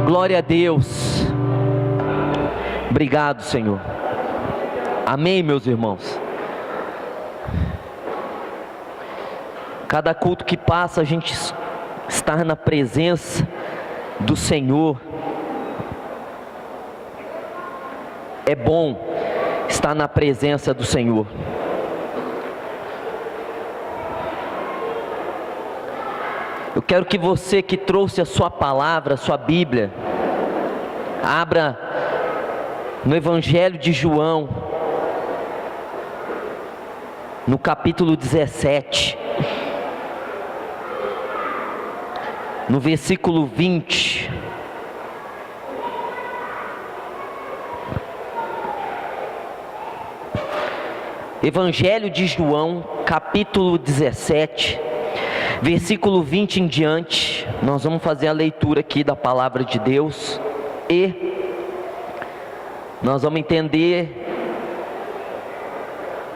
Glória a Deus. Obrigado, Senhor. Amém, meus irmãos. Cada culto que passa, a gente está na presença do Senhor. É bom estar na presença do Senhor. Eu quero que você que trouxe a sua palavra, a sua Bíblia, abra no Evangelho de João, no capítulo 17, no versículo 20. Evangelho de João, capítulo 17, versículo 20 em diante. Nós vamos fazer a leitura aqui da palavra de Deus e nós vamos entender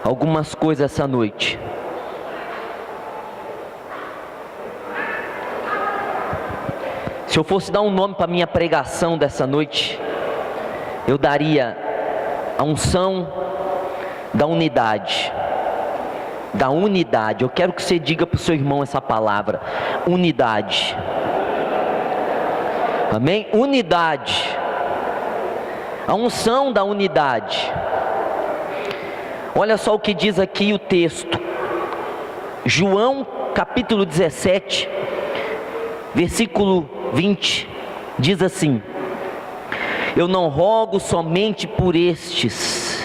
algumas coisas essa noite. Se eu fosse dar um nome para minha pregação dessa noite, eu daria a unção da unidade. Da unidade. Eu quero que você diga para o seu irmão essa palavra: unidade. Amém? Unidade. A unção da unidade. Olha só o que diz aqui o texto. João capítulo 17, versículo 20, diz assim: eu não rogo somente por estes,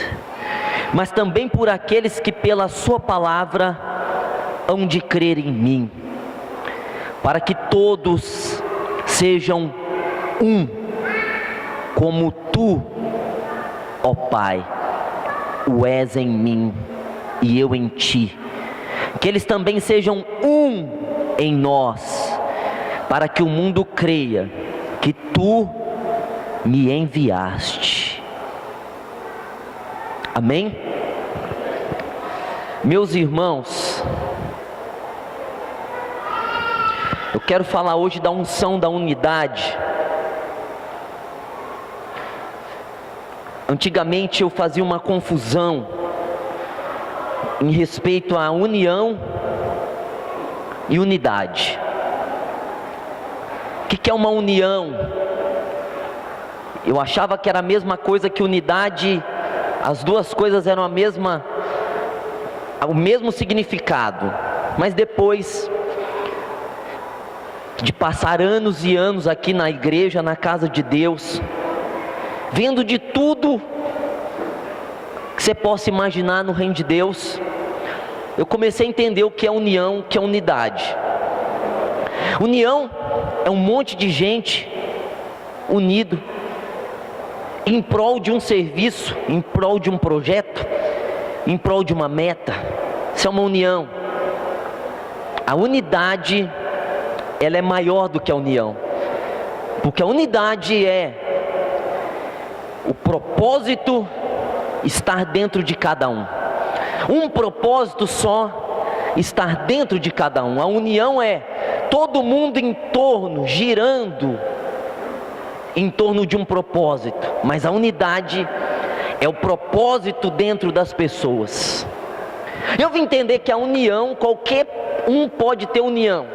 mas também por aqueles que pela sua palavra hão de crer em mim, para que todos sejam um, como tu, ó Pai, o és em mim e eu em ti, que eles também sejam um em nós, para que o mundo creia que tu me enviaste. Amém? Meus irmãos, eu quero falar hoje da unção da unidade. Antigamente eu fazia uma confusão em respeito à união e unidade. O que é uma união? Eu achava que era a mesma coisa que unidade. As duas coisas eram o mesmo significado. Mas depois de passar anos e anos aqui na igreja, na casa de Deus, vendo de tudo que você possa imaginar no reino de Deus, eu comecei a entender o que é união, o que é unidade. União é um monte de gente unido em prol de um serviço, em prol de um projeto, em prol de uma meta. Isso é uma união. A unidade, ela é maior do que a união, porque a unidade é o propósito estar dentro de cada um. Um propósito só estar dentro de cada um. A união é todo mundo em torno, girando em torno de um propósito. Mas a unidade é o propósito dentro das pessoas. Eu vim entender que a união, qualquer um pode ter união.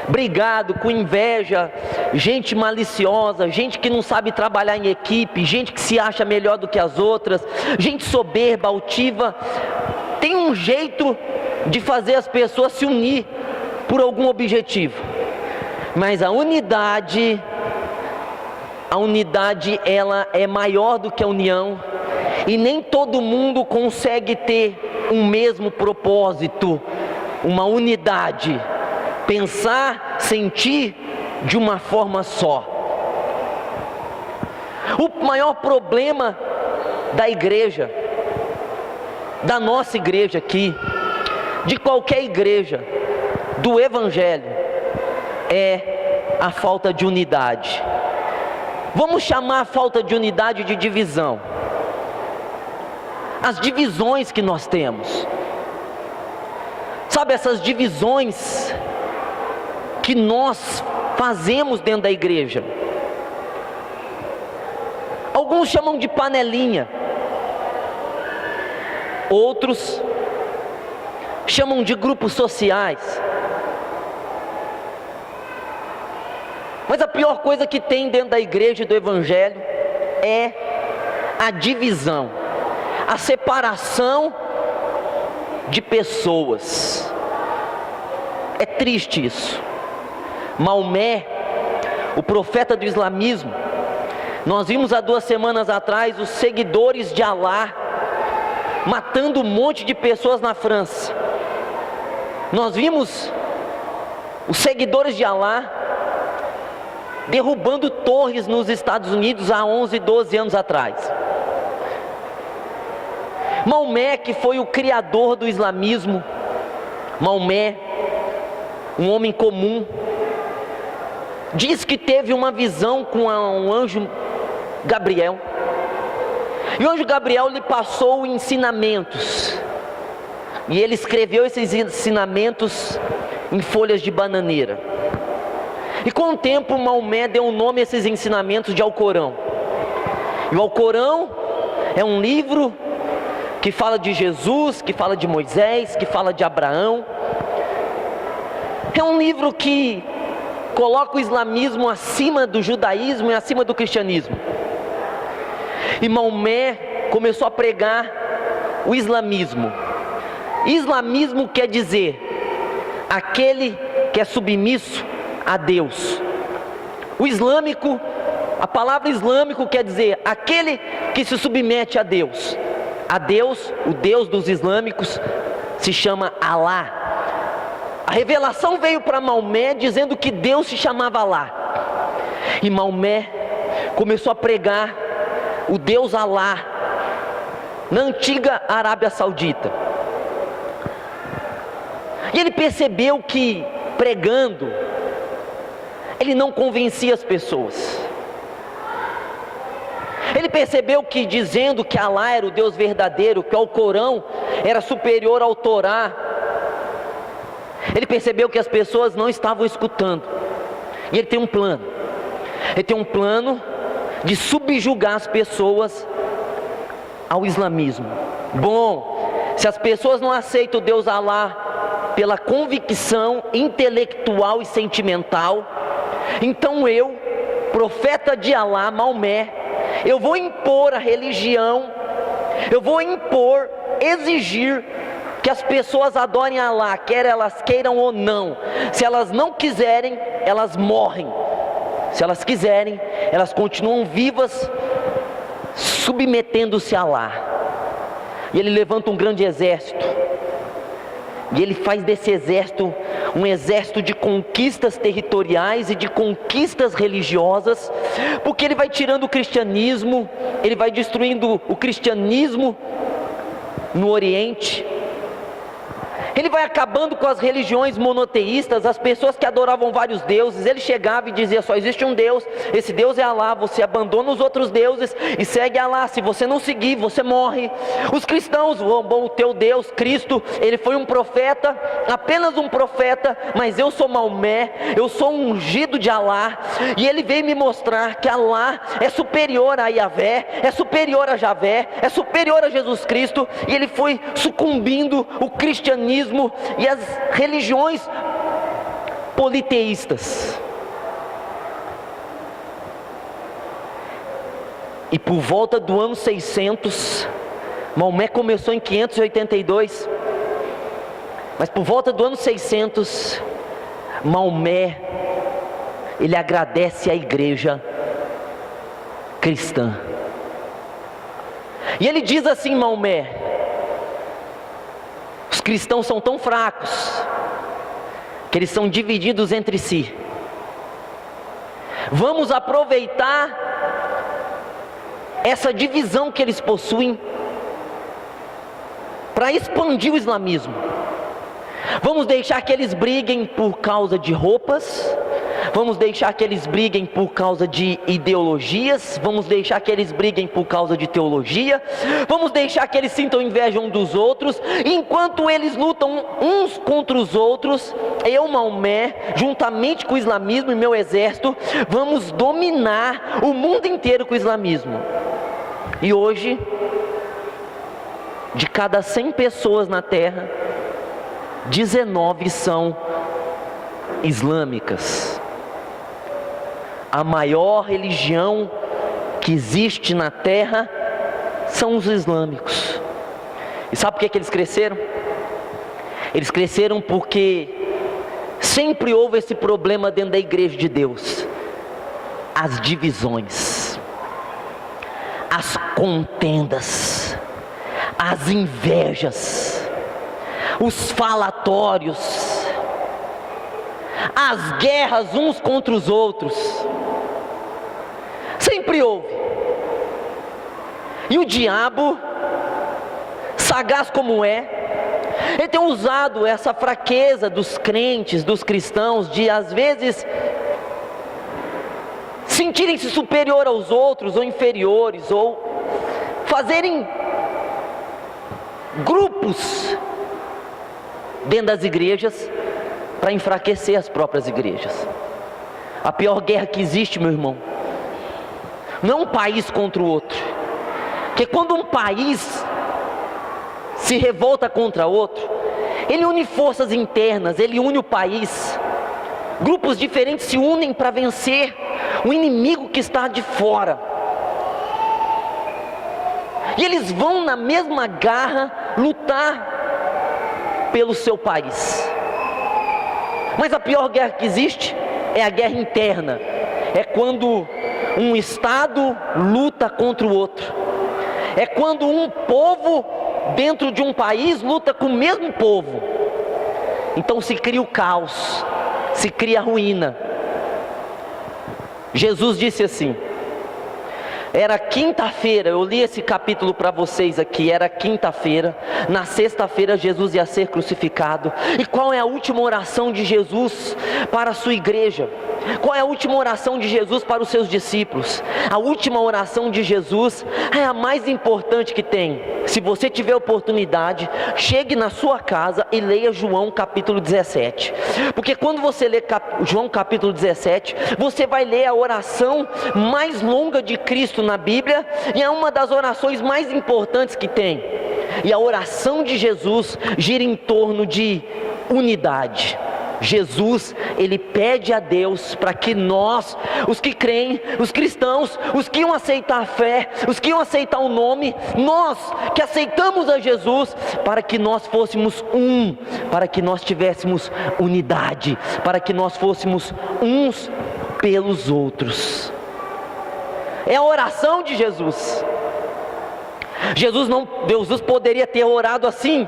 Brigado, com inveja, gente maliciosa, gente que não sabe trabalhar em equipe, gente que se acha melhor do que as outras, gente soberba, altiva. Tem um jeito de fazer as pessoas se unir por algum objetivo. Mas a unidade ela é maior do que a união, e nem todo mundo consegue ter um mesmo propósito, uma unidade, pensar, sentir de uma forma só. O maior problema da igreja, da nossa igreja aqui, de qualquer igreja, do evangelho, é a falta de unidade. Vamos chamar a falta de unidade de divisão. As divisões que nós temos, sabe, essas divisões que nós fazemos dentro da igreja. Alguns chamam de panelinha, outros chamam de grupos sociais. Mas a pior coisa que tem dentro da igreja e do evangelho é a divisão, a separação de pessoas. É triste isso. Maomé, o profeta do islamismo, nós vimos há 2 semanas atrás os seguidores de Alá matando um monte de pessoas na França. Nós vimos os seguidores de Alá derrubando torres nos Estados Unidos há 11, 12 anos atrás. Maomé, que foi o criador do islamismo, Maomé, um homem comum, diz que teve uma visão com um anjo Gabriel, e o anjo Gabriel lhe passou ensinamentos, e ele escreveu esses ensinamentos em folhas de bananeira. E com o tempo Maomé deu o nome a esses ensinamentos de Alcorão. E o Alcorão é um livro que fala de Jesus, que fala de Moisés, que fala de Abraão. É um livro que coloca o islamismo acima do judaísmo e acima do cristianismo. E Maomé começou a pregar o islamismo. Islamismo quer dizer aquele que é submisso a Deus. O islâmico, a palavra islâmico quer dizer aquele que se submete a Deus. A Deus, o Deus dos islâmicos, se chama Alá. A revelação veio para Maomé dizendo que Deus se chamava Alá. E Maomé começou a pregar o Deus Alá na antiga Arábia Saudita. E ele percebeu que pregando, ele não convencia as pessoas. Ele percebeu que dizendo que Alá era o Deus verdadeiro, que o Alcorão era superior ao Torá, ele percebeu que as pessoas não estavam escutando. E ele tem um plano. Ele tem um plano de subjugar as pessoas ao islamismo. Bom, se as pessoas não aceitam o Deus Alá pela convicção intelectual e sentimental, então eu, profeta de Alá, Maomé, eu vou impor a religião, eu vou impor, exigir que as pessoas adorem Alá, quer elas queiram ou não. Se elas não quiserem, elas morrem. Se elas quiserem, elas continuam vivas, submetendo-se a Alá. E ele levanta um grande exército, e ele faz desse exército um exército de conquistas territoriais e de conquistas religiosas, porque ele vai tirando o cristianismo, ele vai destruindo o cristianismo no Oriente, ele vai acabando com as religiões monoteístas, as pessoas que adoravam vários deuses. Ele chegava e dizia: só existe um Deus, esse Deus é Alá, você abandona os outros deuses e segue Alá. Se você não seguir, você morre. Os cristãos, bom, o teu Deus, Cristo, ele foi um profeta, apenas um profeta, mas eu sou Maomé, eu sou um ungido de Alá, e ele veio me mostrar que Alá é superior a Yahvé, é superior a Javé, é superior a Jesus Cristo. E ele foi sucumbindo o cristianismo e as religiões politeístas. E por volta do ano 600, Maomé começou em 582, mas por volta do ano 600, Maomé, ele agradece à igreja cristã. E ele diz assim: Maomé, os cristãos são tão fracos que eles são divididos entre si. Vamos aproveitar essa divisão que eles possuem para expandir o islamismo. Vamos deixar que eles briguem por causa de roupas, Vamos deixar que eles briguem por causa de ideologias, vamos deixar que eles briguem por causa de teologia, vamos deixar que eles sintam inveja uns dos outros, enquanto eles lutam uns contra os outros, eu, Maomé, juntamente com o islamismo e meu exército, vamos dominar o mundo inteiro com o islamismo. E hoje, de cada 100 pessoas na terra, 19 são islâmicas. A maior religião que existe na terra são os islâmicos. E sabe por que eles cresceram? Eles cresceram porque sempre houve esse problema dentro da igreja de Deus: as divisões, as contendas, as invejas, os falatórios, as guerras uns contra os outros. Sempre houve. E o diabo, sagaz como é, ele tem usado essa fraqueza dos crentes, dos cristãos, de às vezes sentirem-se superior aos outros, ou inferiores, ou fazerem grupos dentro das igrejas para enfraquecer as próprias igrejas. A pior guerra que existe, meu irmão, não um país contra o outro, porque quando um país se revolta contra outro, ele une forças internas, ele une o país. Grupos diferentes se unem para vencer o inimigo que está de fora, e eles vão na mesma garra lutar pelo seu país. Mas a pior guerra que existe é a guerra interna. É quando um estado luta contra o outro. É quando um povo dentro de um país luta com o mesmo povo. Então se cria o caos, se cria a ruína. Jesus disse assim, era quinta-feira, eu li esse capítulo para vocês aqui, era quinta-feira, na sexta-feira Jesus ia ser crucificado. E qual é a última oração de Jesus para a sua igreja? Qual é a última oração de Jesus para os seus discípulos? A última oração de Jesus é a mais importante que tem. Se você tiver oportunidade, chegue na sua casa e leia João capítulo 17. Porque quando você lê João capítulo 17, você vai ler a oração mais longa de Cristo na Bíblia, e é uma das orações mais importantes que tem. E a oração de Jesus gira em torno de unidade. Jesus, ele pede a Deus para que nós, os que creem, os cristãos, os que iam aceitar a fé, os que iam aceitar o nome, nós que aceitamos a Jesus, para que nós fôssemos um, para que nós tivéssemos unidade, para que nós fôssemos uns pelos outros. É a oração de Jesus. Jesus poderia ter orado assim: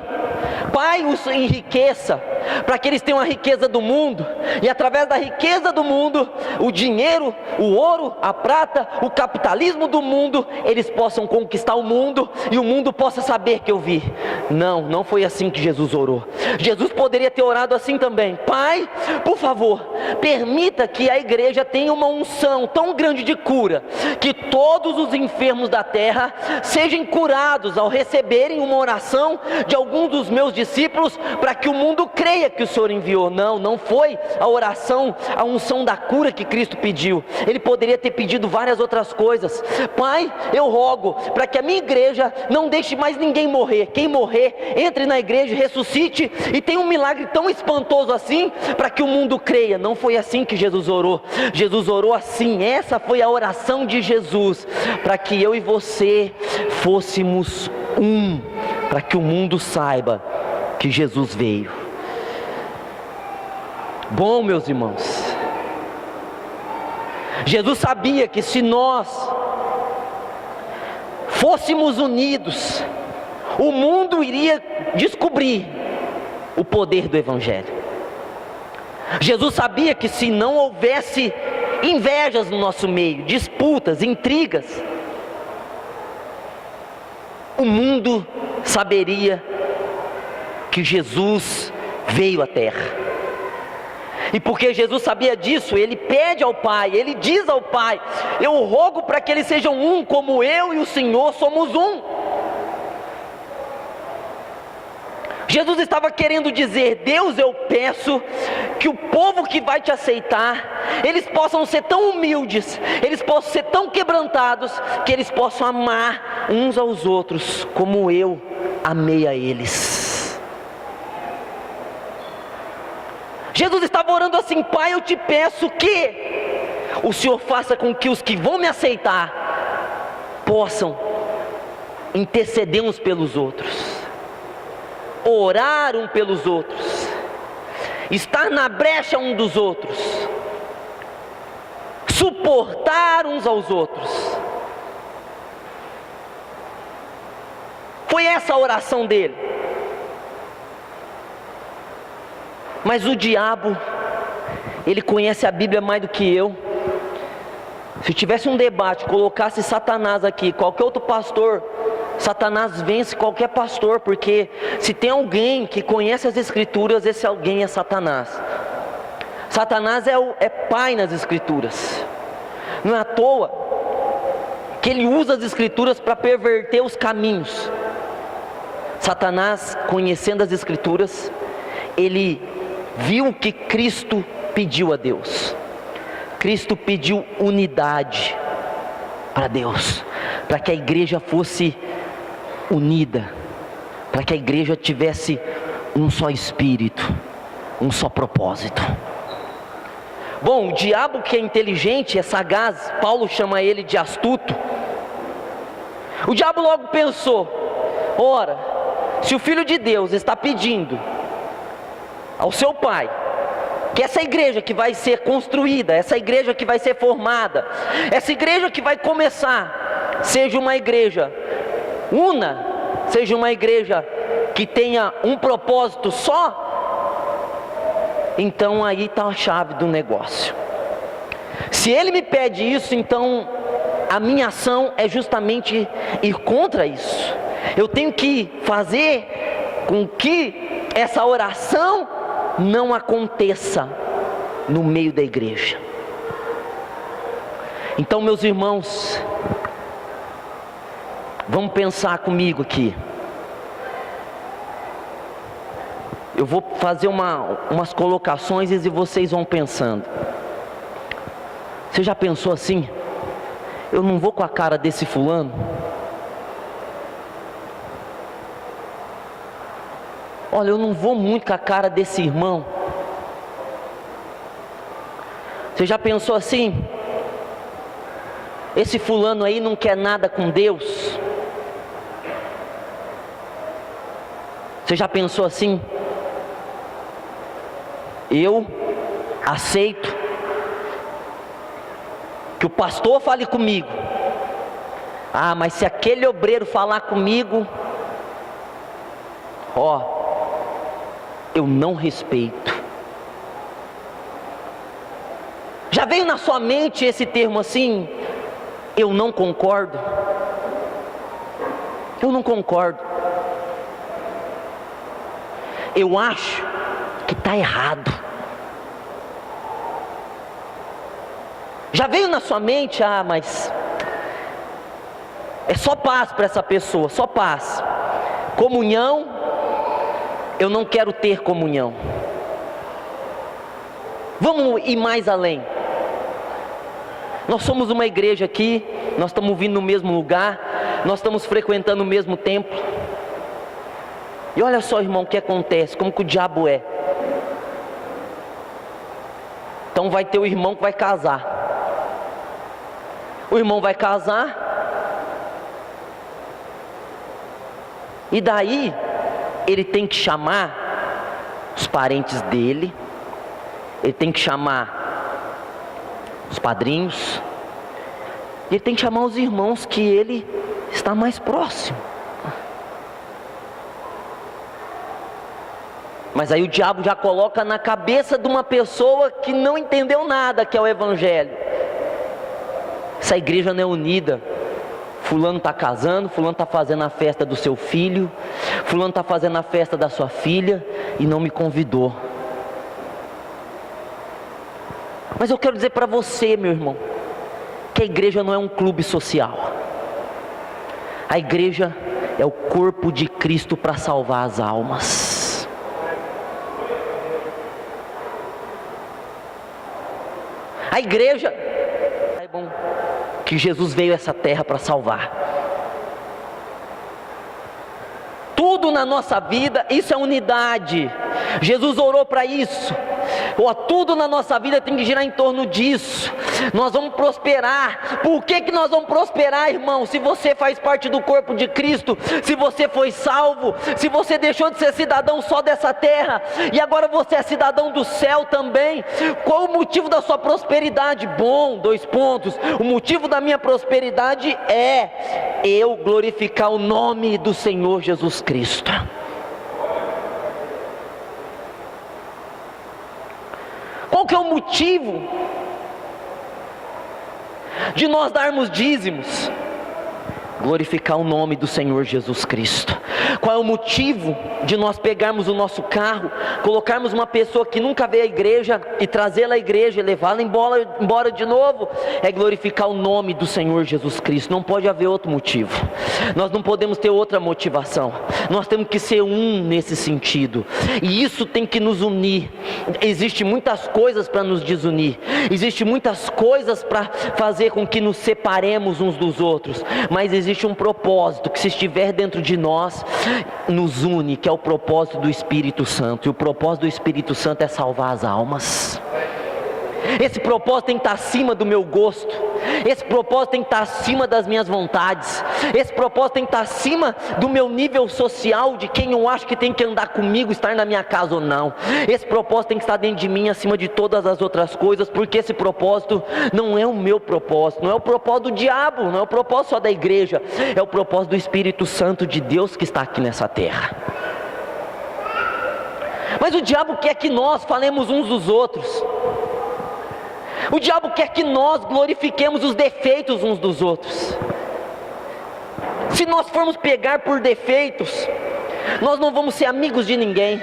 Pai, os enriqueça, para que eles tenham a riqueza do mundo, e através da riqueza do mundo, o dinheiro, o ouro, a prata, o capitalismo do mundo, eles possam conquistar o mundo, e o mundo possa saber que eu vi. Não foi assim que Jesus orou. Jesus poderia ter orado assim também: Pai, por favor, permita que a igreja tenha uma unção tão grande de cura, que todos os enfermos da terra sejam curados ao receberem uma oração de algum dos meus discípulos, para que o mundo creia que o Senhor enviou. Não foi a oração, a unção da cura que Cristo pediu. Ele poderia ter pedido várias outras coisas. Pai, eu rogo para que a minha igreja não deixe mais ninguém morrer. Quem morrer, entre na igreja, ressuscite e tenha um milagre tão espantoso assim, para que o mundo creia. Não foi assim que Jesus orou. Jesus orou assim. Essa foi a oração de Jesus, para que eu e você fôssemos um, para que o mundo saiba que Jesus veio. Bom, meus irmãos, Jesus sabia que se nós fôssemos unidos, o mundo iria descobrir o poder do Evangelho. Jesus sabia que se não houvesse invejas no nosso meio, disputas, intrigas, o mundo saberia que Jesus veio à terra. E porque Jesus sabia disso, ele pede ao Pai, ele diz ao Pai: eu rogo para que eles sejam um, como eu e o Senhor somos um. Jesus estava querendo dizer: Deus, eu peço que o povo que vai te aceitar, eles possam ser tão humildes, eles possam ser tão quebrantados, que eles possam amar uns aos outros, como eu amei a eles. Jesus estava orando assim: Pai, eu te peço que o Senhor faça com que os que vão me aceitar possam interceder uns pelos outros, orar um pelos outros, estar na brecha um dos outros, suportar uns aos outros. Foi essa a oração dele. Mas o diabo, ele conhece a Bíblia mais do que eu. Se tivesse um debate, colocasse Satanás aqui, qualquer outro pastor, Satanás vence qualquer pastor, porque se tem alguém que conhece as Escrituras, esse alguém é Satanás. Satanás é pai nas Escrituras. Não é à toa que ele usa as Escrituras para perverter os caminhos. Satanás, conhecendo as Escrituras, ele viu que Cristo pediu a Deus. Cristo pediu unidade para Deus, para que a igreja fosse unida, para que a igreja tivesse um só espírito, um só propósito. Bom, o diabo, que é inteligente, é sagaz, Paulo chama ele de astuto. O diabo logo pensou: ora, se o Filho de Deus está pedindo ao seu Pai que essa igreja que vai ser construída, essa igreja que vai ser formada, essa igreja que vai começar, seja uma igreja una, seja uma igreja que tenha um propósito só, então aí está a chave do negócio. Se ele me pede isso, então a minha ação é justamente ir contra isso. Eu tenho que fazer com que essa oração não aconteça no meio da igreja. Então, meus irmãos, vamos pensar comigo aqui. Eu vou fazer umas colocações e vocês vão pensando. Você já pensou assim? Eu não vou com a cara desse fulano? Olha, eu não vou muito com a cara desse irmão. Você já pensou assim? Esse fulano aí não quer nada com Deus. Você já pensou assim? Eu aceito que o pastor fale comigo. Ah, mas se aquele obreiro falar comigo, eu não respeito. Já veio na sua mente esse termo assim: eu não concordo? Eu não concordo. Eu acho que está errado. Já veio na sua mente: ah, mas é só paz para essa pessoa, só paz. Comunhão, eu não quero ter comunhão. Vamos ir mais além. Nós somos uma igreja aqui, nós estamos vindo no mesmo lugar, nós estamos frequentando o mesmo templo. E olha só, irmão, o que acontece, como que o diabo é. Então vai ter o irmão que vai casar. O irmão vai casar, e daí ele tem que chamar os parentes dele, ele tem que chamar os padrinhos, ele tem que chamar os irmãos que ele está mais próximo. Mas aí o diabo já coloca na cabeça de uma pessoa que não entendeu nada que é o evangelho: essa igreja não é unida. Fulano está casando, fulano está fazendo a festa do seu filho, fulano está fazendo a festa da sua filha e não me convidou. Mas eu quero dizer para você, meu irmão, que a igreja não é um clube social. A igreja é o corpo de Cristo para salvar as almas. A igreja, saibam que Jesus veio a essa terra para salvar. Tudo na nossa vida, isso é unidade. Jesus orou para isso. Tudo na nossa vida tem que girar em torno disso. Nós vamos prosperar. Por que nós vamos prosperar, irmão? Se você faz parte do corpo de Cristo, se você foi salvo, se você deixou de ser cidadão só dessa terra e agora você é cidadão do céu também. Qual o motivo da sua prosperidade? Bom, 2 pontos. O motivo da minha prosperidade é eu glorificar o nome do Senhor Jesus Cristo. Qual que é o motivo de nós darmos dízimos? Glorificar o nome do Senhor Jesus Cristo. Qual é o motivo de nós pegarmos o nosso carro, colocarmos uma pessoa que nunca veio à igreja e trazê-la à igreja e levá-la embora de novo? É glorificar o nome do Senhor Jesus Cristo. Não pode haver outro motivo. Nós não podemos ter outra motivação. Nós temos que ser um nesse sentido. E isso tem que nos unir. Existem muitas coisas para nos desunir. Existem muitas coisas para fazer com que nos separemos uns dos outros. Mas existe um propósito que, se estiver dentro de nós, nos une, que é o propósito do Espírito Santo. E o propósito do Espírito Santo é salvar as almas. Esse propósito tem que estar acima do meu gosto. Esse propósito tem que estar acima das minhas vontades. Esse propósito tem que estar acima do meu nível social, de quem eu acho que tem que andar comigo, estar na minha casa ou não. Esse propósito tem que estar dentro de mim, acima de todas as outras coisas, porque esse propósito não é o meu propósito, não é o propósito do diabo, não é o propósito só da igreja, é o propósito do Espírito Santo de Deus que está aqui nessa terra. Mas o diabo quer que nós falemos uns dos outros. O diabo quer que nós glorifiquemos os defeitos uns dos outros. Se nós formos pegar por defeitos, nós não vamos ser amigos de ninguém,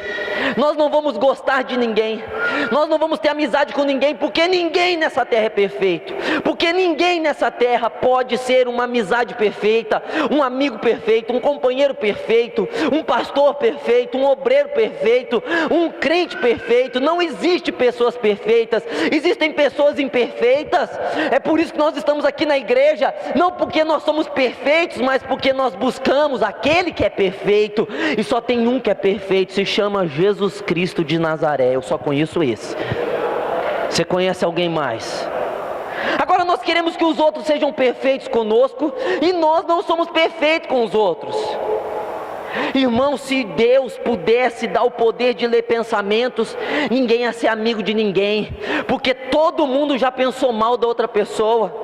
nós não vamos gostar de ninguém, nós não vamos ter amizade com ninguém, porque ninguém nessa terra é perfeito, porque ninguém nessa terra pode ser uma amizade perfeita, um amigo perfeito, um companheiro perfeito, um pastor perfeito, um obreiro perfeito, um crente perfeito. Não existe pessoas perfeitas, existem pessoas imperfeitas. É por isso que nós estamos aqui na igreja, não porque nós somos perfeitos, mas porque nós buscamos aquele que é perfeito. E só tem um que é perfeito, se chama Jesus Cristo de Nazaré. Eu só conheço esse. Você conhece alguém mais? Agora nós queremos que os outros sejam perfeitos conosco, e nós não somos perfeitos com os outros. Irmão, se Deus pudesse dar o poder de ler pensamentos, ninguém ia ser amigo de ninguém, porque todo mundo já pensou mal da outra pessoa.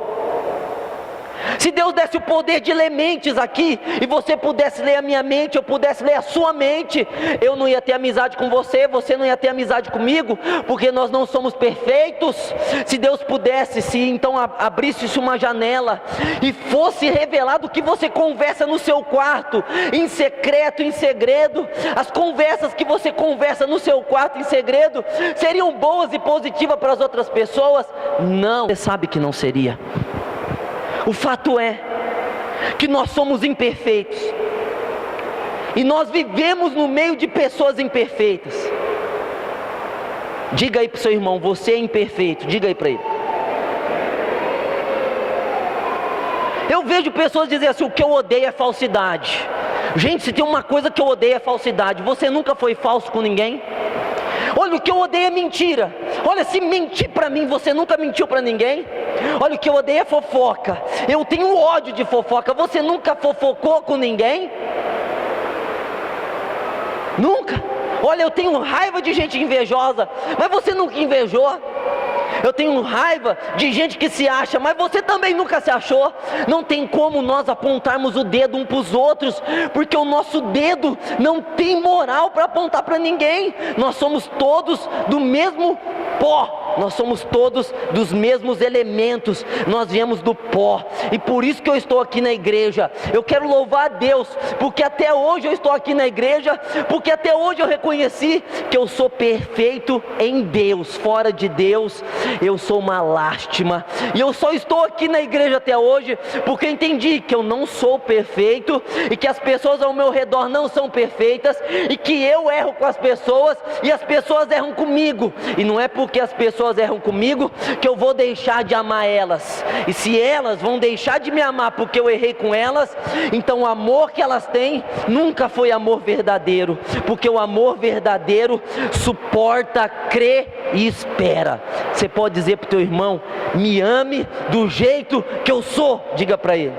Se Deus desse o poder de ler mentes aqui, e você pudesse ler a minha mente, eu pudesse ler a sua mente, eu não ia ter amizade com você, você não ia ter amizade comigo, porque nós não somos perfeitos. Se Deus pudesse, se então abrisse uma janela e fosse revelado o que você conversa no seu quarto, em secreto, em segredo, as conversas que você conversa no seu quarto em segredo, seriam boas e positivas para as outras pessoas? Não, você sabe que não seria. O fato é que nós somos imperfeitos, e nós vivemos no meio de pessoas imperfeitas. Diga aí para o seu irmão, você é imperfeito. Diga aí para ele. Eu vejo pessoas dizerem assim: o que eu odeio é falsidade. Gente, se tem uma coisa que eu odeio é falsidade. Você nunca foi falso com ninguém? Olha, o que eu odeio é mentira. Olha, se mentir para mim, você nunca mentiu para ninguém. Olha, o que eu odeio é fofoca. Eu tenho ódio de fofoca. Você nunca fofocou com ninguém? Nunca. Olha, eu tenho raiva de gente invejosa, mas você nunca invejou. Eu tenho raiva de gente que se acha, mas você também nunca se achou. Não tem como nós apontarmos o dedo um para os outros, porque o nosso dedo não tem moral para apontar para ninguém. Nós somos todos do mesmo pó. nós somos todos dos mesmos elementos, nós viemos do pó, e por isso que eu estou aqui na igreja. Eu quero louvar a Deus, porque até hoje eu estou aqui na igreja, porque até hoje eu reconheci que eu sou perfeito em Deus. Fora de Deus, eu sou uma lástima, e eu só estou aqui na igreja até hoje, porque entendi que eu não sou perfeito, e que as pessoas ao meu redor não são perfeitas, e que eu erro com as pessoas, e as pessoas erram comigo, e não é porque as pessoas erram comigo que eu vou deixar de amar elas, e se elas vão deixar de me amar porque eu errei com elas, então o amor que elas têm nunca foi amor verdadeiro, porque o amor verdadeiro suporta, crê e espera. Você pode dizer para o teu irmão: me ame do jeito que eu sou. Diga para ele,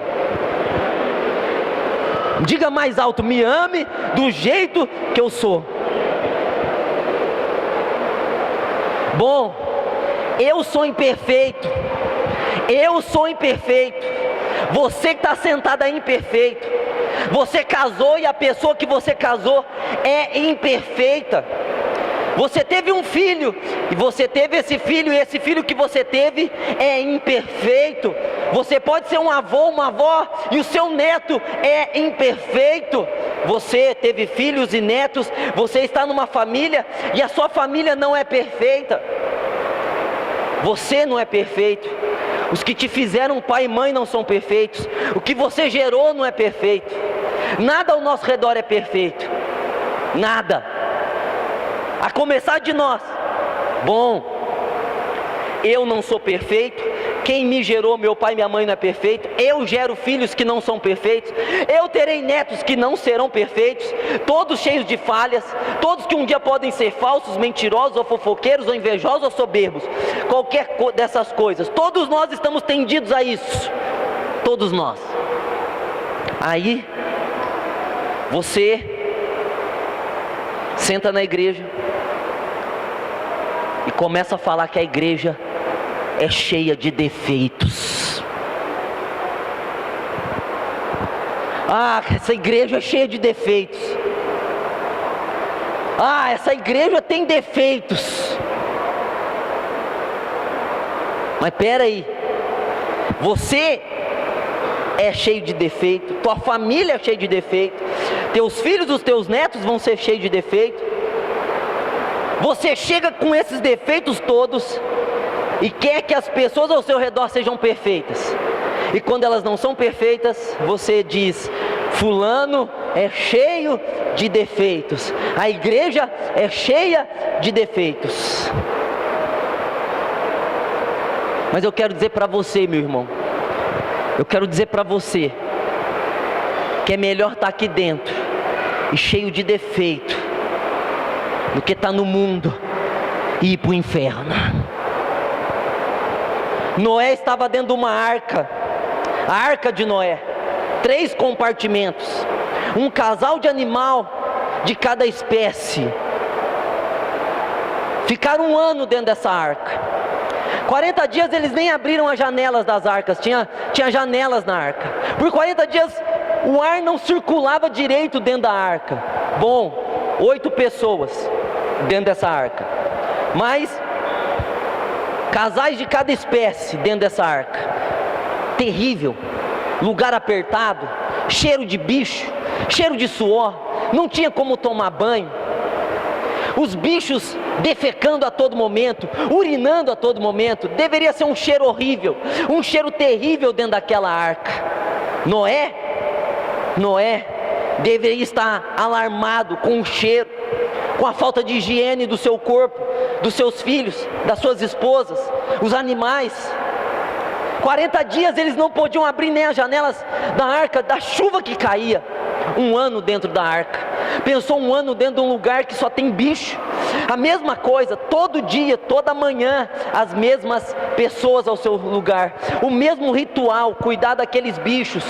diga mais alto: me ame do jeito que eu sou. Bom, eu sou imperfeito, eu sou imperfeito, você que está sentado é imperfeito, você casou e a pessoa que você casou é imperfeita. Você teve um filho, e você teve esse filho, e esse filho que você teve é imperfeito. Você pode ser um avô, uma avó, e o seu neto é imperfeito. Você teve filhos e netos, você está numa família, e a sua família não é perfeita. Você não é perfeito. Os que te fizeram pai e mãe não são perfeitos. O que você gerou não é perfeito. Nada ao nosso redor é perfeito. Nada. A começar de nós. Bom, eu não sou perfeito. Quem me gerou, meu pai e minha mãe, não é perfeito. Eu gero filhos que não são perfeitos. Eu terei netos que não serão perfeitos, todos cheios de falhas, todos que um dia podem ser falsos, mentirosos, ou fofoqueiros, ou invejosos, ou soberbos. Qualquer dessas coisas. Todos nós estamos tendidos a isso. Todos nós. Aí, você senta na igreja e começa a falar que a igreja é cheia de defeitos. Ah, essa igreja é cheia de defeitos. Ah, essa igreja tem defeitos. Mas pera aí, você é cheio de defeito, tua família é cheia de defeito, teus filhos, os teus netos vão ser cheios de defeito. Você chega com esses defeitos todos e quer que as pessoas ao seu redor sejam perfeitas, e quando elas não são perfeitas, você diz: fulano é cheio de defeitos, a igreja é cheia de defeitos. Mas eu quero dizer para você, meu irmão, eu quero dizer para você que é melhor estar aqui dentro e cheio de defeito do que estar no mundo e ir para o inferno. Noé estava dentro de uma arca, a arca de Noé, 3 compartimentos, um casal de animal de cada espécie. Ficaram 1 ano dentro dessa arca. 40 dias eles nem abriram as janelas das arcas, tinha janelas na arca. Por 40 dias o ar não circulava direito dentro da arca. Bom, 8 pessoas dentro dessa arca, mas casais de cada espécie dentro dessa arca. Terrível, lugar apertado, cheiro de bicho, cheiro de suor, não tinha como tomar banho. Os bichos defecando a todo momento, urinando a todo momento. Deveria ser um cheiro horrível, um cheiro terrível dentro daquela arca. Noé deveria estar alarmado com o cheiro, com a falta de higiene do seu corpo, dos seus filhos, das suas esposas, os animais. 40 dias eles não podiam abrir nem as janelas da arca, da chuva que caía. 1 ano dentro da arca. Pensou 1 ano dentro de um lugar que só tem bicho. A mesma coisa, todo dia, toda manhã, as mesmas pessoas ao seu lugar, o mesmo ritual, cuidar daqueles bichos,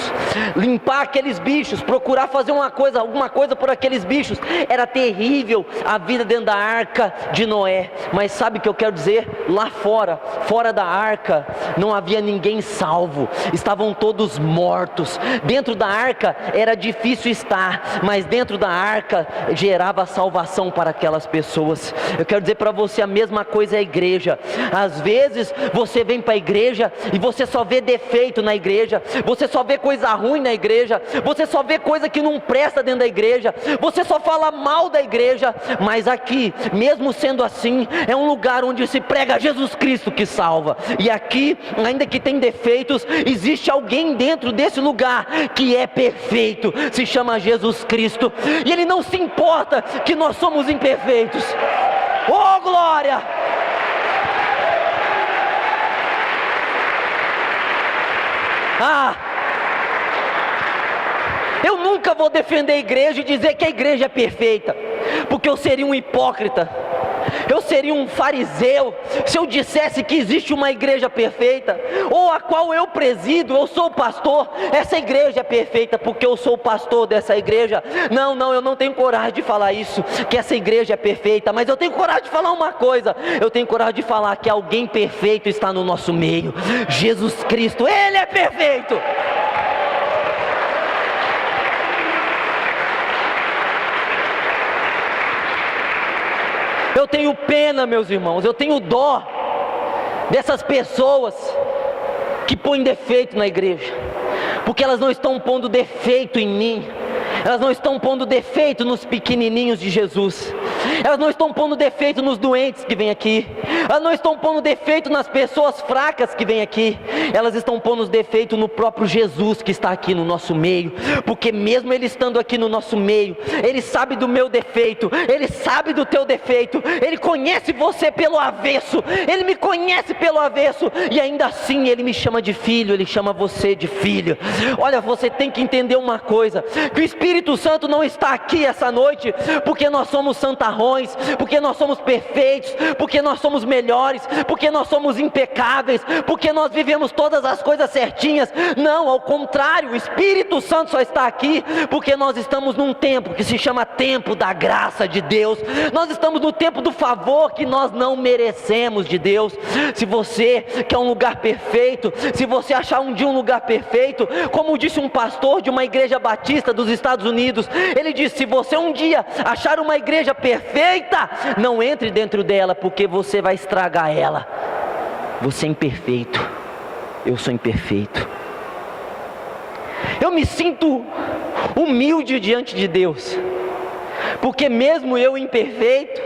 limpar aqueles bichos, procurar fazer alguma coisa por aqueles bichos. Era terrível a vida dentro da arca de Noé. Mas sabe o que eu quero dizer? Lá fora da arca, não havia ninguém salvo, estavam todos mortos. Dentro da arca era difícil estar, mas dentro da arca gerava salvação para aquelas pessoas. coisas. Eu quero dizer para você, a mesma coisa é a igreja. Às vezes você vem para a igreja e você só vê defeito na igreja, você só vê coisa ruim na igreja, você só vê coisa que não presta dentro da igreja, você só fala mal da igreja. Mas aqui, mesmo sendo assim, é um lugar onde se prega Jesus Cristo que salva. E aqui, ainda que tem defeitos, existe alguém dentro desse lugar que é perfeito, se chama Jesus Cristo, e Ele não se importa que nós somos imperfeitos. Oh glória! Eu nunca vou defender a igreja e dizer que a igreja é perfeita, porque eu seria um hipócrita, eu seria um fariseu se eu dissesse que existe uma igreja perfeita, ou a qual eu presido, eu sou o pastor, essa igreja é perfeita porque eu sou o pastor dessa igreja. Não, eu não tenho coragem de falar isso, que essa igreja é perfeita, mas eu tenho coragem de falar uma coisa, eu tenho coragem de falar que alguém perfeito está no nosso meio, Jesus Cristo, Ele é perfeito. Eu tenho pena, meus irmãos, eu tenho dó dessas pessoas que põem defeito na igreja, porque elas não estão pondo defeito em mim, elas não estão pondo defeito nos pequenininhos de Jesus, elas não estão pondo defeito nos doentes que vêm aqui, elas não estão pondo defeito nas pessoas fracas que vêm aqui, elas estão pondo defeito no próprio Jesus que está aqui no nosso meio, porque mesmo Ele estando aqui no nosso meio, Ele sabe do meu defeito, Ele sabe do teu defeito, Ele conhece você pelo avesso, Ele me conhece pelo avesso, e ainda assim Ele me chama de filho, Ele chama você de filha. Olha, você tem que entender uma coisa, que o Espírito Santo não está aqui essa noite porque nós somos santarrões, porque nós somos perfeitos, porque nós somos melhores, porque nós somos impecáveis, porque nós vivemos todas as coisas certinhas. Não, ao contrário, o Espírito Santo só está aqui porque nós estamos num tempo que se chama tempo da graça de Deus, nós estamos no tempo do favor que nós não merecemos de Deus. Se você quer um lugar perfeito, se você achar um dia um lugar perfeito, como disse um pastor de uma igreja batista dos Estados Unidos, ele disse: se você um dia achar uma igreja perfeita, não entre dentro dela, porque você vai estragar ela. Você é imperfeito, eu sou imperfeito. Eu me sinto humilde diante de Deus, porque mesmo eu imperfeito,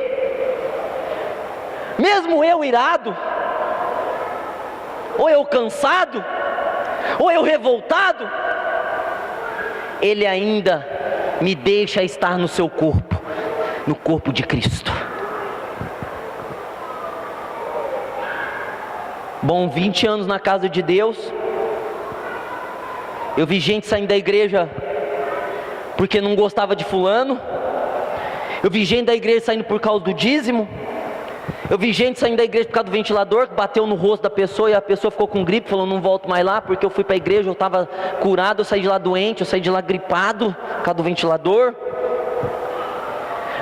mesmo eu irado, ou eu cansado, ou eu revoltado, Ele ainda me deixa estar no seu corpo, no corpo de Cristo. Bom, 20 anos na casa de Deus, eu vi gente saindo da igreja porque não gostava de fulano, eu vi gente da igreja saindo por causa do dízimo, eu vi gente saindo da igreja por causa do ventilador, que bateu no rosto da pessoa e a pessoa ficou com gripe, falou: não volto mais lá, porque eu fui para a igreja, eu estava curado, eu saí de lá doente, eu saí de lá gripado por causa do ventilador.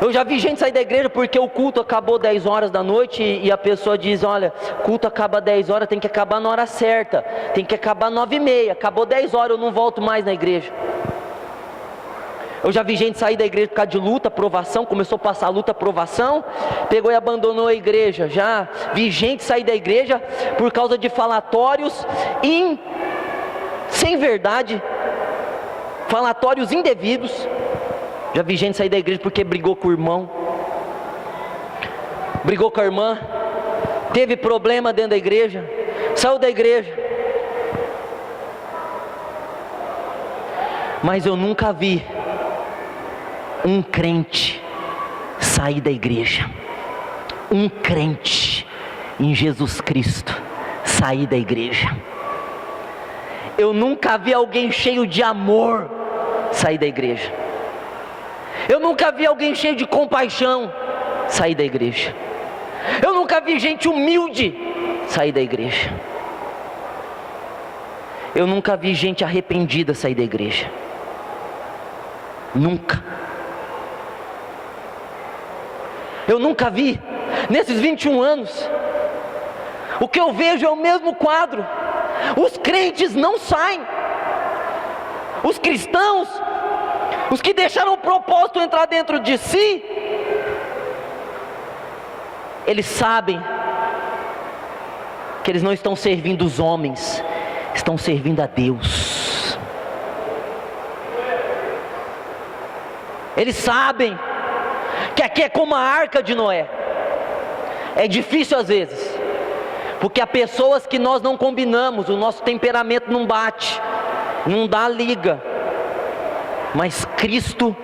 Eu já vi gente sair da igreja porque o culto acabou 10 horas da noite e a pessoa diz: olha, o culto acaba 10 horas, tem que acabar na hora certa, tem que acabar 9h30, acabou 10 horas, eu não volto mais na igreja. Eu já vi gente sair da igreja por causa de luta, provação, começou a passar luta, provação, pegou e abandonou a igreja. Já vi gente sair da igreja por causa de falatórios sem verdade, falatórios indevidos. Já vi gente sair da igreja porque brigou com o irmão, brigou com a irmã, teve problema dentro da igreja, saiu da igreja. Mas eu nunca vi um crente sair da igreja, um crente em Jesus Cristo sair da igreja. Eu nunca vi alguém cheio de amor sair da igreja. Eu nunca vi alguém cheio de compaixão sair da igreja. Eu nunca vi gente humilde sair da igreja. Eu nunca vi gente arrependida sair da igreja. Nunca. Eu nunca vi, nesses 21 anos, o que eu vejo é o mesmo quadro. Os crentes não saem, os cristãos, os que deixaram o propósito entrar dentro de si, Eles sabem que eles não estão servindo os homens, estão servindo a Deus. Eles sabem que aqui é como a arca de Noé. É difícil às vezes, porque há pessoas que nós não combinamos, o nosso temperamento não bate, não dá liga. Mas Cristo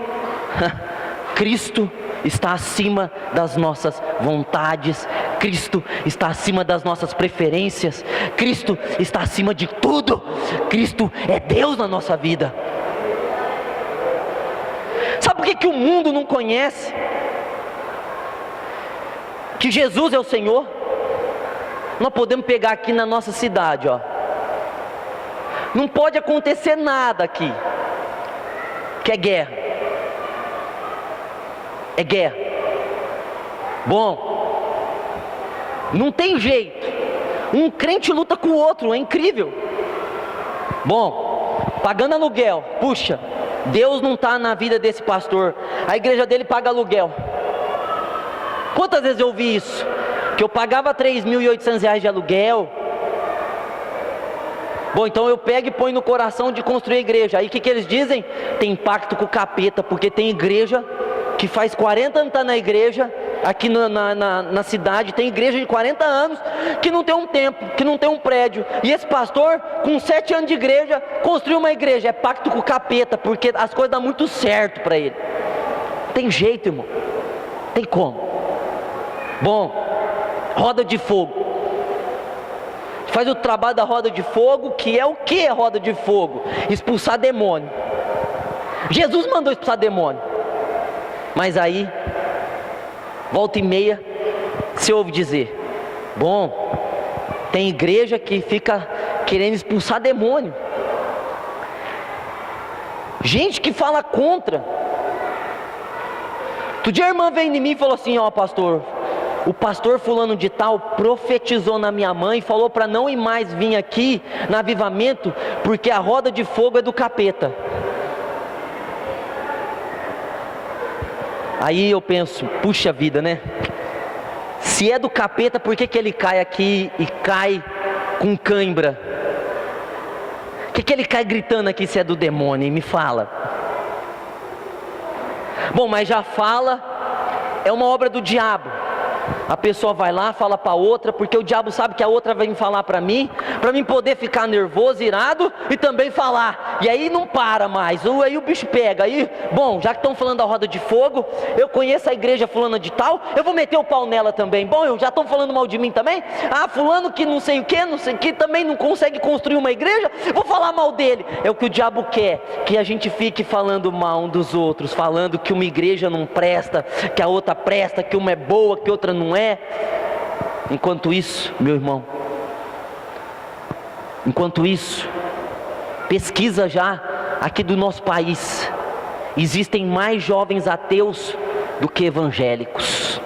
está acima das nossas vontades, Cristo está acima das nossas preferências, Cristo está acima de tudo. Cristo é Deus na nossa vida. Sabe por que o mundo não conhece que Jesus é o Senhor? Nós podemos pegar aqui na nossa cidade, ó. Não pode acontecer nada aqui, que é guerra. É guerra. Bom, não tem jeito. Um crente luta com o outro, é incrível. Bom, pagando aluguel, puxa, Deus não está na vida desse pastor, a igreja dele paga aluguel. Quantas vezes eu ouvi isso? Que eu pagava R$3.800 de aluguel. Bom, então eu pego e ponho no coração de construir a igreja. Aí o que eles dizem? Tem pacto com o capeta, porque tem igreja que faz 40 anos está na igreja, aqui na cidade, tem igreja de 40 anos, que não tem um templo, que não tem um prédio, e esse pastor, com 7 anos de igreja, construiu uma igreja. É pacto com o capeta, porque as coisas dão muito certo para ele. Tem jeito, irmão, tem como. Bom, roda de fogo, faz o trabalho da roda de fogo, que é o que a roda de fogo? Expulsar demônio. Jesus mandou expulsar demônio. Mas aí, volta e meia, se ouve dizer: bom, tem igreja que fica querendo expulsar demônio. Gente que fala contra. Outro dia a irmã veio em mim e falou assim: ó, pastor, o pastor fulano de tal profetizou na minha mãe e falou para não ir mais vir aqui no avivamento, porque a roda de fogo é do capeta. Aí eu penso, puxa vida, né? Se é do capeta, por que ele cai aqui e cai com cãibra? Por que ele cai gritando aqui se é do demônio? Me fala. Bom, mas já fala, é uma obra do diabo. A pessoa vai lá, fala para outra, porque o diabo sabe que a outra vai falar para mim poder ficar nervoso, irado e também falar. E aí não para mais, aí o bicho pega. Aí, bom, já que estão falando da roda de fogo, eu conheço a igreja fulana de tal, eu vou meter o pau nela também. Bom, eu já estão falando mal de mim também. Ah, fulano que não sei o que também não consegue construir uma igreja, vou falar mal dele. É o que o diabo quer, que a gente fique falando mal um dos outros, falando que uma igreja não presta, que a outra presta, que uma é boa, que outra não é. Enquanto isso, meu irmão, pesquisa já aqui do nosso país, existem mais jovens ateus do que evangélicos.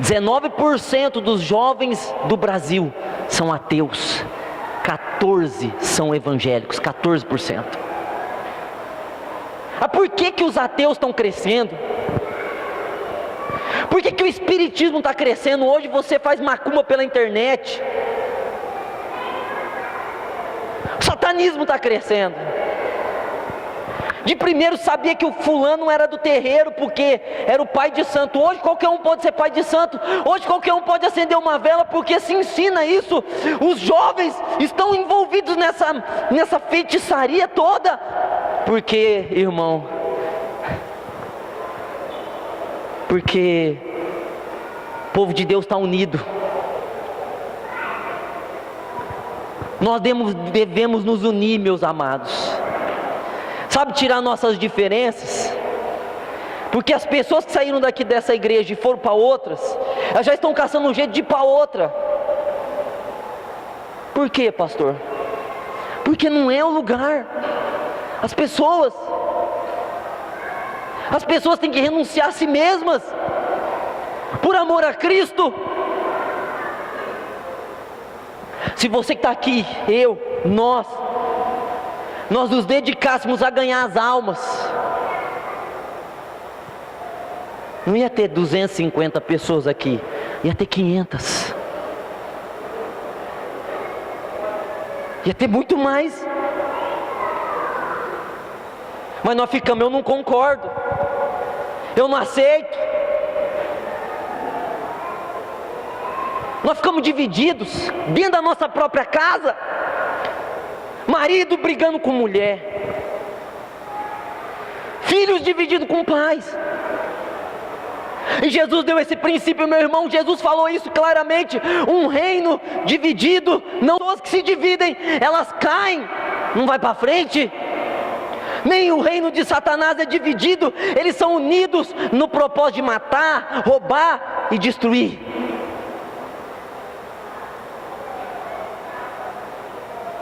19% dos jovens do Brasil são ateus, 14% são evangélicos, 14%. Ah, por que os ateus estão crescendo? Por que o espiritismo está crescendo? Hoje você faz macumba pela internet. O satanismo está crescendo. De primeiro sabia que o fulano era do terreiro porque era o pai de santo. Hoje qualquer um pode ser pai de santo. Hoje qualquer um pode acender uma vela porque se ensina isso. Os jovens estão envolvidos nessa feitiçaria toda. Porque, irmão, porque o povo de Deus está unido. Nós devemos nos unir, meus amados. Sabe, tirar nossas diferenças. Porque as pessoas que saíram daqui dessa igreja e foram para outras, elas já estão caçando um jeito de ir para outra. Por quê, pastor? Porque não é o lugar. As pessoas têm que renunciar a si mesmas, por amor a Cristo. Se você que está aqui, nós nos dedicássemos a ganhar as almas, não ia ter 250 pessoas aqui, ia ter 500. Ia ter muito mais. Mas nós ficamos, eu não concordo, eu não aceito. Nós ficamos divididos dentro da nossa própria casa. Marido brigando com mulher, filhos divididos com pais. E Jesus deu esse princípio, meu irmão. Jesus falou isso claramente: um reino dividido, não pessoas que se dividem, elas caem, não vai para frente. Nem o reino de Satanás é dividido, eles são unidos no propósito de matar, roubar e destruir.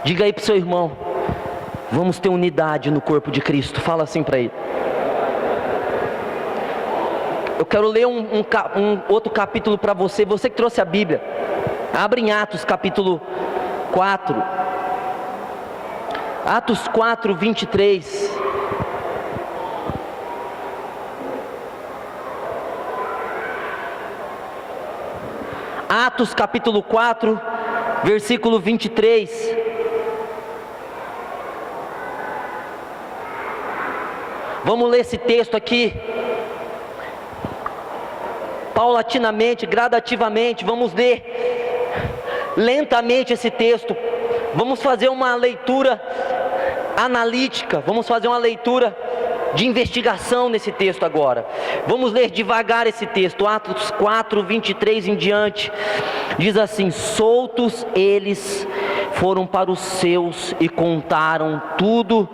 Diga aí para o seu irmão: vamos ter unidade no corpo de Cristo. Fala assim para ele. Eu quero ler um outro capítulo para você. Você que trouxe a Bíblia, abre em Atos capítulo 4. Atos 4, 23. Atos capítulo 4, versículo 23. Vamos ler esse texto aqui, paulatinamente, gradativamente. Vamos ler lentamente esse texto. Vamos fazer uma leitura analítica, vamos fazer uma leitura de investigação nesse texto agora. Vamos ler devagar esse texto, Atos 4, 23 em diante. Diz assim: soltos eles foram para os seus e contaram tudo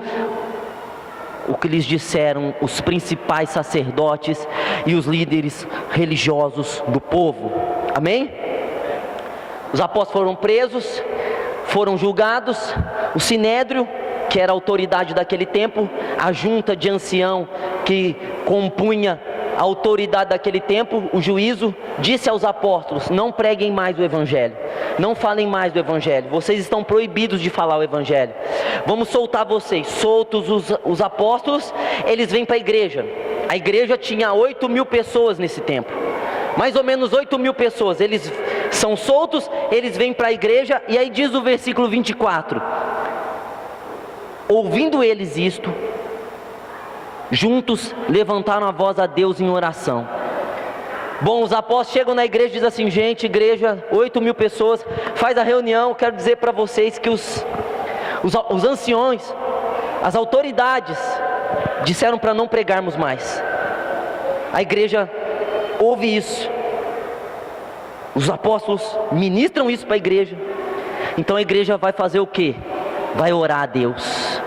o que lhes disseram os principais sacerdotes e os líderes religiosos do povo. Amém? Os apóstolos foram presos, foram julgados. O sinédrio, que era a autoridade daquele tempo, a junta de ancião que compunha a autoridade daquele tempo, o juízo, disse aos apóstolos: não preguem mais o evangelho, não falem mais do evangelho, vocês estão proibidos de falar o evangelho. Vamos soltar vocês. Soltos os apóstolos, eles vêm para a igreja. A igreja tinha 8.000 pessoas nesse tempo, mais ou menos 8.000 pessoas. Eles são soltos, eles vêm para a igreja. E aí diz o versículo 24: ouvindo eles isto, juntos levantaram a voz a Deus em oração. Bom, os apóstolos chegam na igreja e dizem assim: gente, igreja, 8.000 pessoas, faz a reunião. Quero dizer para vocês que os anciões, as autoridades, disseram para não pregarmos mais. A igreja ouve isso, os apóstolos ministram isso para a igreja. Então a igreja vai fazer o quê? Vai orar a Deus.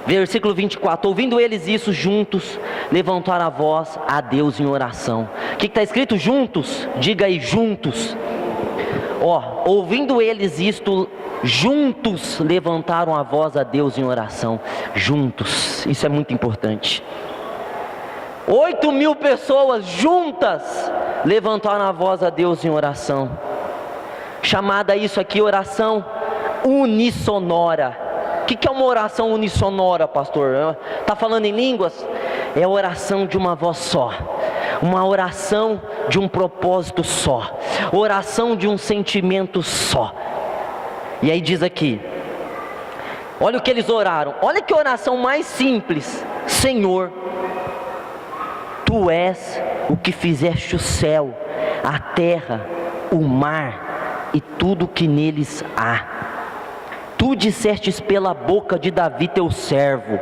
Versículo 24: ouvindo eles isso, juntos levantaram a voz a Deus em oração. O que está escrito? Juntos. Diga aí, juntos. Ouvindo eles isto, juntos levantaram a voz a Deus em oração. Juntos, isso é muito importante. 8.000 pessoas juntas levantaram a voz a Deus em oração. Chamada isso aqui oração unissonora. O que é uma oração unissonora, pastor? Está falando em línguas? É a oração de uma voz só, uma oração de um propósito só, oração de um sentimento só. E aí diz aqui, olha o que eles oraram, olha que oração mais simples: Senhor, Tu és o que fizeste o céu, a terra, o mar e tudo que neles há. Tu dissestes pela boca de Davi teu servo: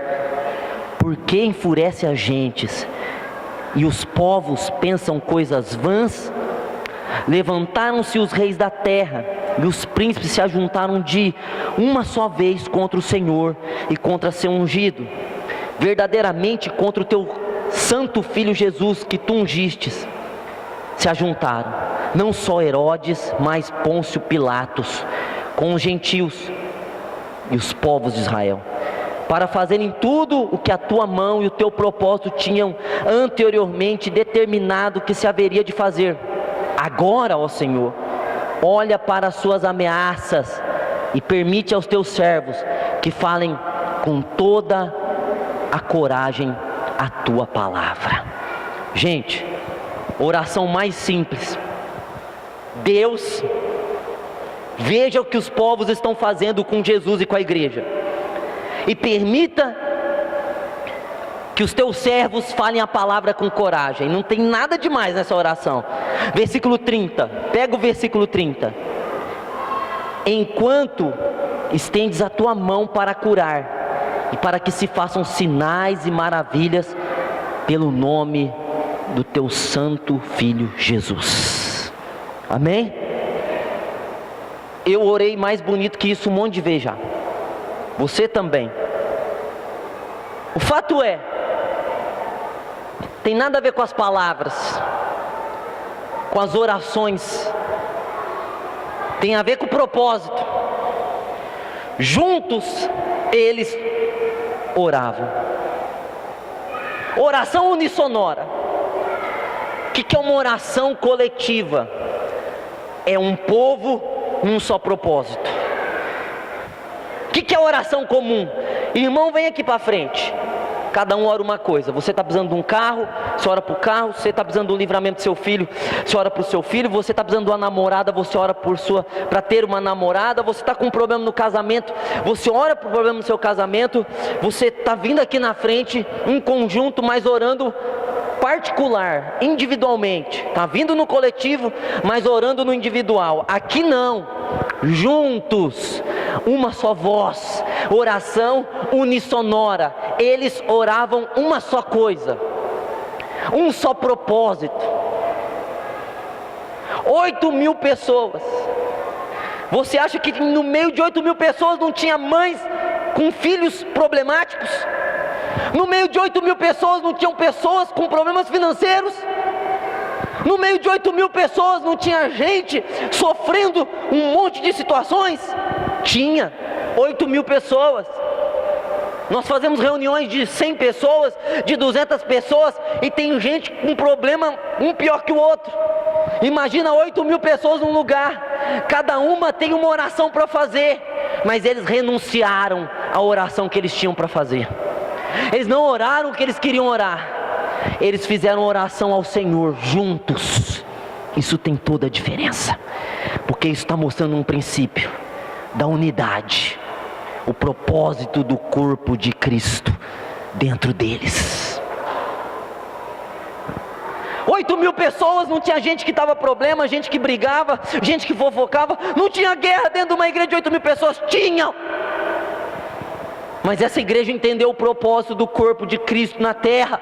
por que enfurece as gentes e os povos pensam coisas vãs? Levantaram-se os reis da terra e os príncipes se ajuntaram de uma só vez contra o Senhor e contra seu ungido, verdadeiramente contra o teu santo filho Jesus, que tu ungistes. Se ajuntaram não só Herodes, mas Pôncio Pilatos com os gentios e os povos de Israel, para fazerem tudo o que a tua mão e o teu propósito tinham anteriormente determinado que se haveria de fazer. Agora, ó Senhor, olha para as suas ameaças e permite aos teus servos que falem com toda a coragem a tua palavra. Gente, Oração mais simples: Deus, veja o que os povos estão fazendo com Jesus e com a igreja, e permita que os teus servos falem a palavra com coragem. Não tem nada demais nessa oração. Versículo 30, pega o versículo 30. Enquanto estendes a tua mão para curar, e para que se façam sinais e maravilhas pelo nome do teu santo Filho Jesus. Amém? Eu orei mais bonito que isso um monte de vezes já. Você também. O fato é, tem nada a ver com as palavras, com as orações, tem a ver com o propósito. Juntos eles oravam. Oração unissonora. O que é uma oração coletiva? É um povo num só propósito. O que é oração comum? Irmão, vem aqui para frente. Cada um ora uma coisa. Você está precisando de um carro, você ora para o carro. Você está precisando do livramento do seu filho, você ora para o seu filho. Você está precisando de uma namorada, você ora para ter uma namorada. Você está com um problema no casamento, você ora para o problema no seu casamento. Você está vindo aqui na frente em conjunto, mas orando particular, individualmente. Está vindo no coletivo, mas orando no individual. Aqui não, juntos, uma só voz, oração unissonora. Eles oravam uma só coisa, um só propósito. 8.000 pessoas. Você acha que no meio de 8.000 pessoas não tinha mães com filhos problemáticos? No meio de 8.000 pessoas não tinham pessoas com problemas financeiros? No meio de 8.000 pessoas não tinha gente sofrendo um monte de situações? Tinha. 8.000 pessoas. Nós fazemos reuniões de 100 pessoas, de 200 pessoas, e tem gente com problema um pior que o outro. Imagina 8.000 pessoas num lugar, cada uma tem uma oração para fazer, mas eles renunciaram à oração que eles tinham para fazer. Eles não oraram o que eles queriam orar, eles fizeram oração ao Senhor juntos. Isso tem toda a diferença, porque isso está mostrando um princípio da unidade, o propósito do corpo de Cristo dentro deles. 8.000 pessoas, não tinha gente que estava problema, gente que brigava, gente que fofocava. Não tinha guerra dentro de uma igreja de 8.000 pessoas? Tinha. Mas essa igreja entendeu o propósito do corpo de Cristo na terra.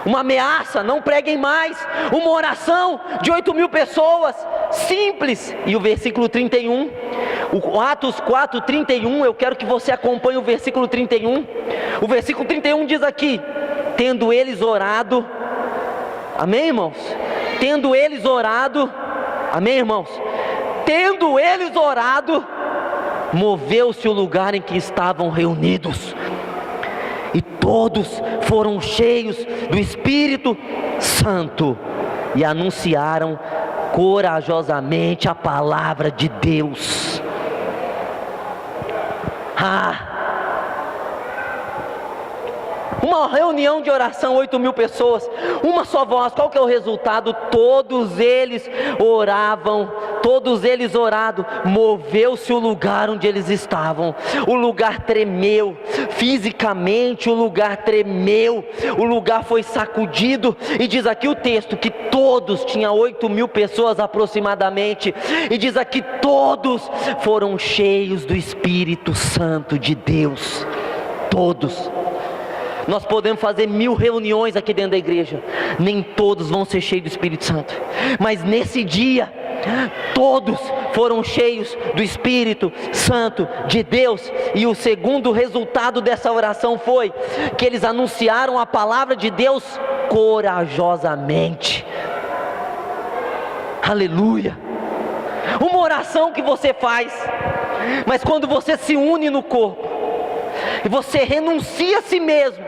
Uma ameaça: não preguem mais. Uma oração de 8.000 pessoas, simples. E o versículo 31, o Atos 4:31, eu quero que você acompanhe o versículo 31. O versículo 31 diz aqui: tendo eles orado, amém, irmãos? Tendo eles orado, amém, irmãos? Tendo eles orado, moveu-se o lugar em que estavam reunidos, e todos foram cheios do Espírito Santo e anunciaram corajosamente a palavra de Deus. Uma reunião de oração, 8.000 pessoas, uma só voz. Qual que é o resultado? Todos eles oravam, todos eles oraram. Moveu-se o lugar onde eles estavam, o lugar tremeu, fisicamente o lugar tremeu, o lugar foi sacudido. E diz aqui o texto que todos, tinha 8.000 pessoas aproximadamente, e diz aqui: todos foram cheios do Espírito Santo de Deus. Todos. Nós podemos fazer 1000 reuniões aqui dentro da igreja, nem todos vão ser cheios do Espírito Santo, mas nesse dia, todos foram cheios do Espírito Santo de Deus. E o segundo resultado dessa oração foi que eles anunciaram a palavra de Deus corajosamente. Aleluia! Uma oração que você faz, mas quando você se une no corpo, e você renuncia a si mesmo,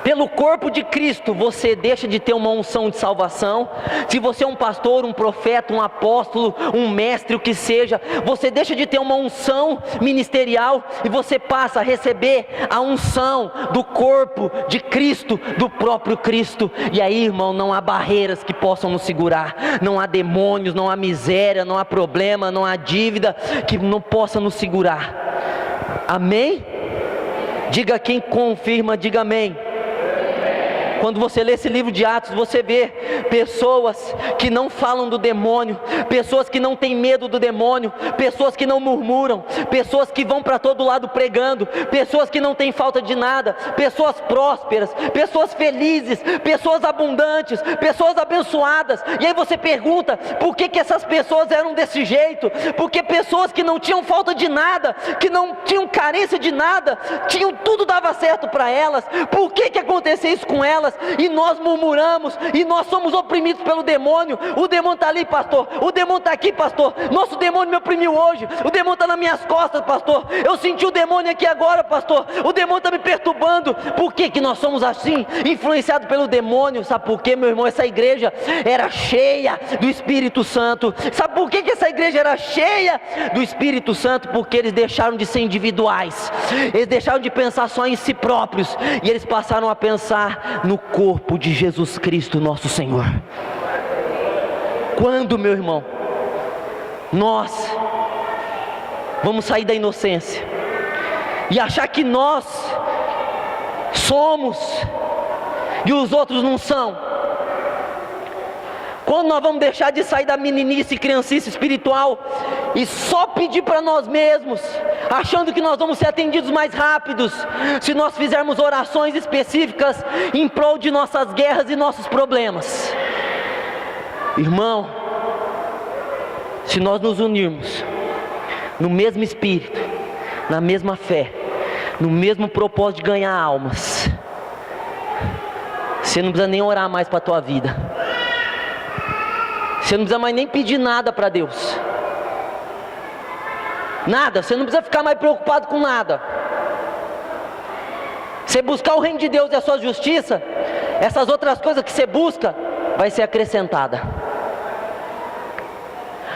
pelo corpo de Cristo, você deixa de ter uma unção de salvação. Se você é um pastor, um profeta, um apóstolo, um mestre, o que seja, você deixa de ter uma unção ministerial e você passa a receber a unção do corpo de Cristo, do próprio Cristo. E aí, irmão, não há barreiras que possam nos segurar, não há demônios, não há miséria, não há problema, não há dívida que não possa nos segurar. Amém? Diga quem confirma, diga amém. Quando você lê esse livro de Atos, você vê pessoas que não falam do demônio, pessoas que não têm medo do demônio, pessoas que não murmuram, pessoas que vão para todo lado pregando, pessoas que não têm falta de nada, pessoas prósperas, pessoas felizes, pessoas abundantes, pessoas abençoadas. E aí você pergunta, por que essas pessoas eram desse jeito? Porque pessoas que não tinham falta de nada, que não tinham carência de nada, tinham tudo, dava certo para elas. Por que acontecia isso com elas? E nós murmuramos, e nós somos oprimidos pelo demônio. O demônio está ali, pastor, o demônio está aqui, pastor, nosso demônio me oprimiu hoje, o demônio está nas minhas costas, pastor, eu senti o demônio aqui agora, pastor, o demônio está me perturbando. Por que nós somos assim, influenciados pelo demônio? Sabe por quê, meu irmão? Essa igreja era cheia do Espírito Santo. Sabe por que essa igreja era cheia do Espírito Santo? Porque eles deixaram de ser individuais, eles deixaram de pensar só em si próprios, e eles passaram a pensar no corpo de Jesus Cristo, nosso Senhor. Quando, meu irmão, nós vamos sair da inocência e achar que nós somos e os outros não são? Quando nós vamos deixar de sair da meninice e criancice espiritual e só pedir para nós mesmos, achando que nós vamos ser atendidos mais rápidos, se nós fizermos orações específicas em prol de nossas guerras e nossos problemas? Irmão, se nós nos unirmos no mesmo espírito, na mesma fé, no mesmo propósito de ganhar almas, você não precisa nem orar mais para a tua vida. Você não precisa mais nem pedir nada para Deus. Nada, você não precisa ficar mais preocupado com nada. Você buscar o reino de Deus e a sua justiça, essas outras coisas que você busca, vai ser acrescentada.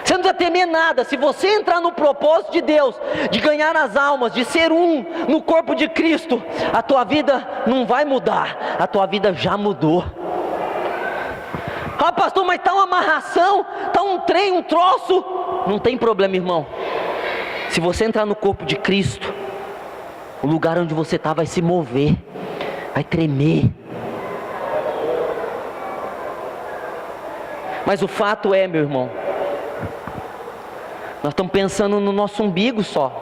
Você não precisa temer nada. Se você entrar no propósito de Deus, de ganhar as almas, de ser um no corpo de Cristo, a tua vida não vai mudar, a tua vida já mudou. Ah, pastor, mas está uma amarração, está um trem, um troço. Não tem problema, irmão. Se você entrar no corpo de Cristo, o lugar onde você está vai se mover, vai tremer. Mas o fato é, meu irmão, nós estamos pensando no nosso umbigo só.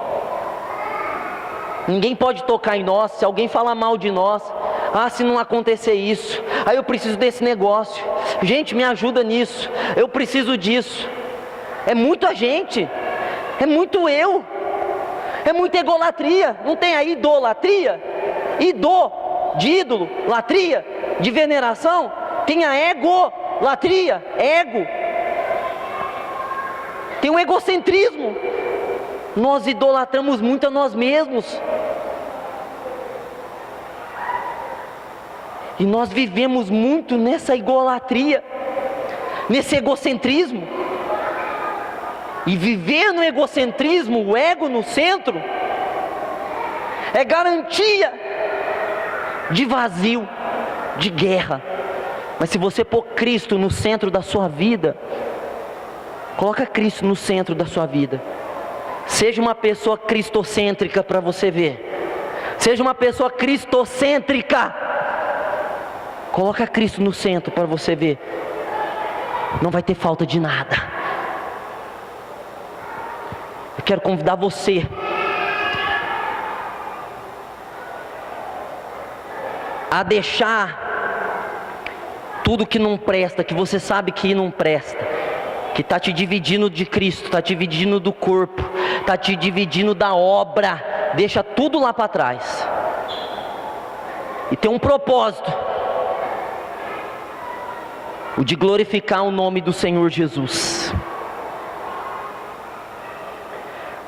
Ninguém pode tocar em nós. Se alguém falar mal de nós, se não acontecer isso, aí eu preciso desse negócio, gente, me ajuda nisso, eu preciso disso. É muita gente, é muito eu, é muita egolatria. Não tem aí idolatria? De ídolo, latria, de veneração. Tem a egolatria, ego. Tem o egocentrismo. Nós idolatramos muito a nós mesmos. E nós vivemos muito nessa idolatria, nesse egocentrismo. E viver no egocentrismo, o ego no centro, é garantia de vazio, de guerra. Mas se você pôr Cristo no centro da sua vida, coloca Cristo no centro da sua vida. Seja uma pessoa cristocêntrica para você ver. Seja uma pessoa cristocêntrica. Coloca Cristo no centro para você ver. Não vai ter falta de nada. Eu quero convidar você a deixar tudo que não presta, que você sabe que não presta, que está te dividindo de Cristo, está te dividindo do corpo, está te dividindo da obra. Deixa tudo lá para trás. E tem um propósito: o de glorificar o nome do Senhor Jesus.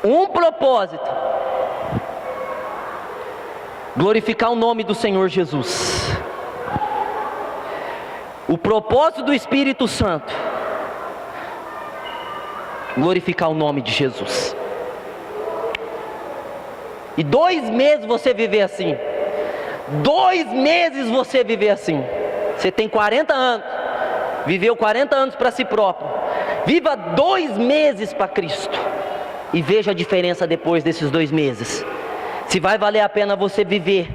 Um propósito: glorificar o nome do Senhor Jesus. O propósito do Espírito Santo: glorificar o nome de Jesus. E 2 meses você viver assim. 2 meses você viver assim. Você tem 40 anos. Viveu 40 anos para si próprio. Viva 2 meses para Cristo. E veja a diferença depois desses 2 meses. Se vai valer a pena você viver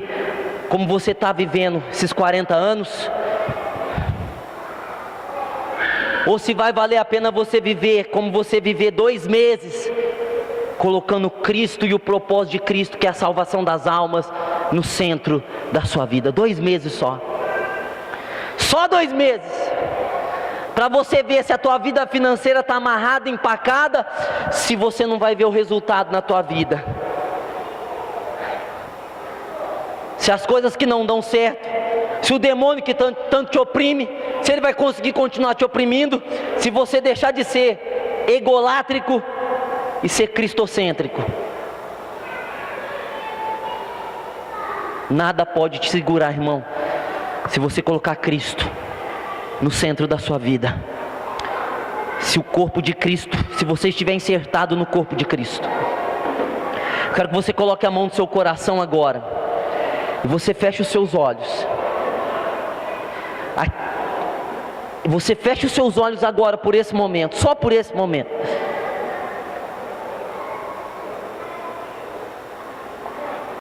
como você está vivendo esses 40 anos, ou se vai valer a pena você viver como você viver 2 meses, colocando Cristo e o propósito de Cristo, que é a salvação das almas, no centro da sua vida. 2 meses só. Só 2 meses. Para você ver se a tua vida financeira está amarrada, empacada, se você não vai ver o resultado na tua vida. Se as coisas que não dão certo, se o demônio que tanto te oprime, se ele vai conseguir continuar te oprimindo, se você deixar de ser egolátrico e ser cristocêntrico. Nada pode te segurar, irmão, se você colocar Cristo no centro da sua vida. Se o corpo de Cristo, se você estiver insertado no corpo de Cristo. Quero que você coloque a mão no seu coração agora, e você feche os seus olhos. Você feche os seus olhos agora por esse momento, só por esse momento.